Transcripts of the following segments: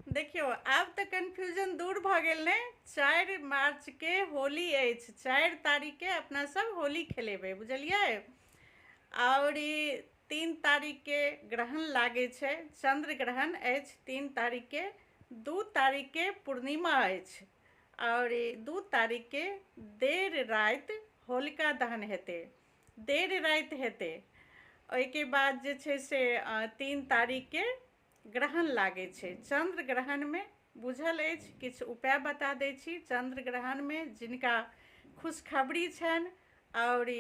देखियो आब तऽ कन्फ्यूजन दूर भऽ गेल ने। 4 मार्च के होली अछि, 4 तारीख के अपना सब होली खेलेबै, बुझलियै। और ई 3 तारीख के ग्रहण लागे छै, चंद्र ग्रहण अछि 3 तारीख के। 2 तारीख के पूर्णिमा अछि और 2 तारीख के देर राति होलिका दहन हेतै, देर राति हेतै। ओहिके बाद जे छै से 3 तारीख के ग्रहण लागै छै। चंद्र ग्रहण में बुझल अछि, किछु उपाय बता दै छी। चंद्र ग्रहण में जिनका खुशखबरी छनि और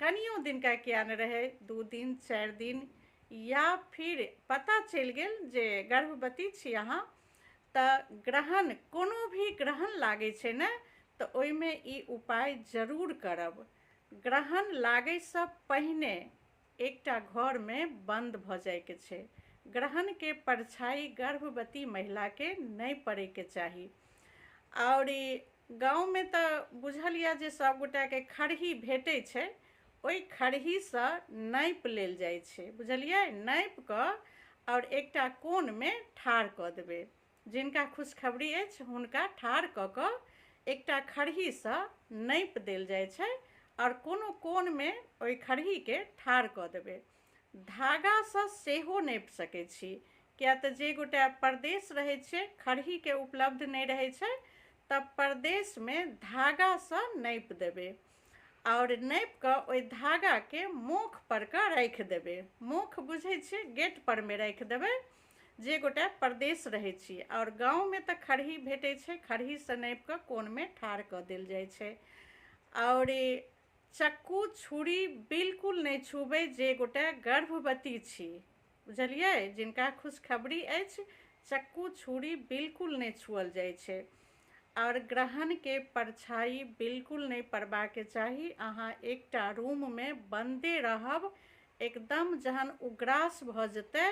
कनियो दिनका किया न रहे, 2 दिन 4 दिन या फिर पता चलि गेल जे गर्भवती छी अहाँ, तऽ ग्रहण कोनो भी ग्रहण लागै छै ने, तऽ ओहिमे ई उपाय जरूर करब। ग्रहण लागैसँ पहिने एकटा घर में बंद भऽ जायके छै। ग्रहण के परछाई गर्भवती महिला के नहीं पड़े के चाही। और गाँव में तऽ बुझल यऽ जे सब गोटा के खरही भेटै छै, ओहि खरहीसँ नापि लेल जाइ छै, बुझलियै। नापि कऽ और एकटा कोन में ठाढ़ कऽ देबै। जिनका खुशखबरी अछि हुनका ठाढ़ कऽ कऽ एकटा खरहीसँ नापि देल जाइ छै और कोनो कोन में ओहि खरही के ठाढ़ कऽ देबै। धागासँ सेहो नापि सकै छी, किया तऽ जे गोटा परदेश रहै छै, खरही के उपलब्ध नहीं रहै छै, तब परदेश में धागासँ नापि देबै और नापि कऽ ओहि धागा के मुख पर कऽ राखि देबै। मुख बुझै छियै, गेट पर में राखि देबै जे गोटा परदेश रहै छी। और गाँव में तऽ खरही भेटै छै, खरहीसँ नापि कऽ कोन में ठाढ़ कऽ देल जाइ छै। और चक्कू छुरी बिल्कुल नहीं छूबै जे गोटा गर्भवती छी, बुझलियै। जिनका खुशखबरी अछि, चक्कू छुरी बिल्कुल नहीं छुअल जाइ छै। और ग्रहण के परछाई बिल्कुल नहीं पड़बाके चाही। अहाँ एकटा रूम में बंदे रहब, एकदम जहन उग्रास भऽ जेतै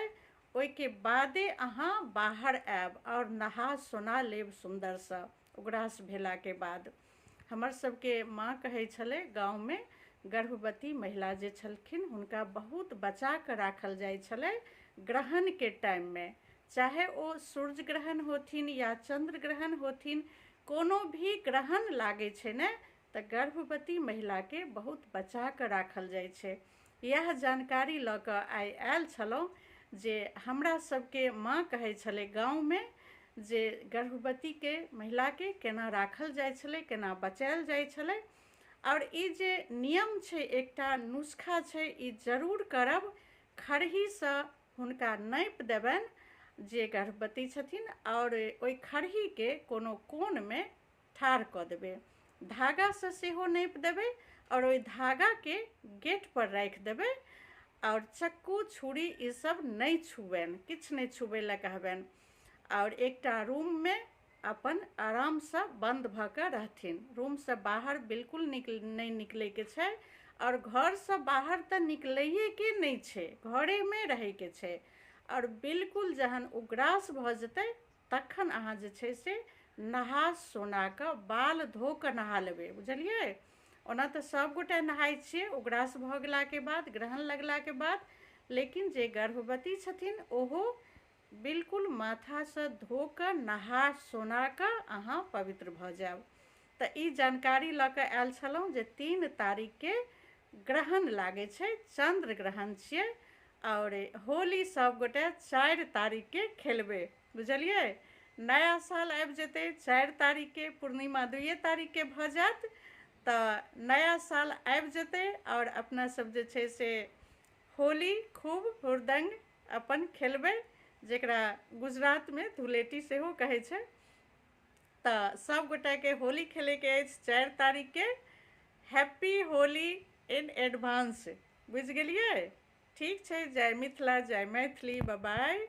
ओहिके बादे अहाँ बाहर आयब और नहा सोना लेब सुन्दरसँ, उग्रास भेलाके बाद। हमर सबके माँ कहै छलै गाँव में गर्भवती महिला जे छलखिन हुनका बहुत बचा कऽ राखल जाइ छलै ग्रहण के टाइम में। चाहे ओ सूर्य ग्रहण होथिन या चंद्र ग्रहण होथिन, कोनो भी ग्रहण लागै छै ने, तऽ गर्भवती महिला के बहुत बचा कऽ राखल जाइ छै। यह जानकारी लऽ कऽ आइ आयल छलहुँ जे हमरा सबके माँ कहै छलै गाँव में जे गर्भवती के महिला के केना राखल जाइ छलै, केना बचायल जाइ छलै। और ई जे नियम छै, एकटा नुस्खा छै, ई जरूर करब। खरहीसँ हुनका नापि देबनि जे गर्भवती छथिन और ओहि खरही के कोनो कोन में ठाढ़ कऽ देबै। धागासँ सेहो नापि देबै और ओहि धागा के गेट पर राखि देबै और चक्कू छुरी ई सब नहीं छुबनि, किछु नहीं छुबै लए कहबनि। और एकटा रूम में अपन आरामसँ बंद भऽ कऽ रहथिन। रूमसँ बाहर बिल्कुल नहीं निकलैके छै और घरसँ बाहर तऽ निकलैएके नहीं छै, घरे में रहैके छै। और बिल्कुल जहन उग्रास भऽ जेतै तखन अहाँ जे छै से नहा सोना कऽ बाल धो कऽ नहा लेबै, बुझलियै। ओना तऽ सब गोटे नहाय छियै उग्रास भऽ गेलाके बाद, ग्रहण लगलाके बाद, लेकिन जे गर्भवती छथिन ओहो बिल्कुल माथासँ धो कऽ नहा सोना कऽ अहाँ पवित्र भऽ जायब। तऽ ई जानकारी लऽ कऽ आयल छलहुँ जे 3 तारीख के ग्रहण लागै छै, चंद्र ग्रहण छियै। और होली सब गोटे 4 तारीख के खेलबै, बुझलियै। नया साल आबि जेतै 4 तारीख के, पूर्णिमा 2 तारीख के भऽ जायत, तऽ नया साल आबि जेतै और अपना सब जे छै से होली खूब हुड़दंग अपन खेलबै, जेकरा गुजरात में धुलेटी सेहो कहै छै। तऽ सब गोटे के होली खेलैके अछि 4 तारीख के। हैप्पी होली इन एडवांस, बुझि गेलियै। ठीक छै, जय मिथिला, जय मैथिली, बाय बाय।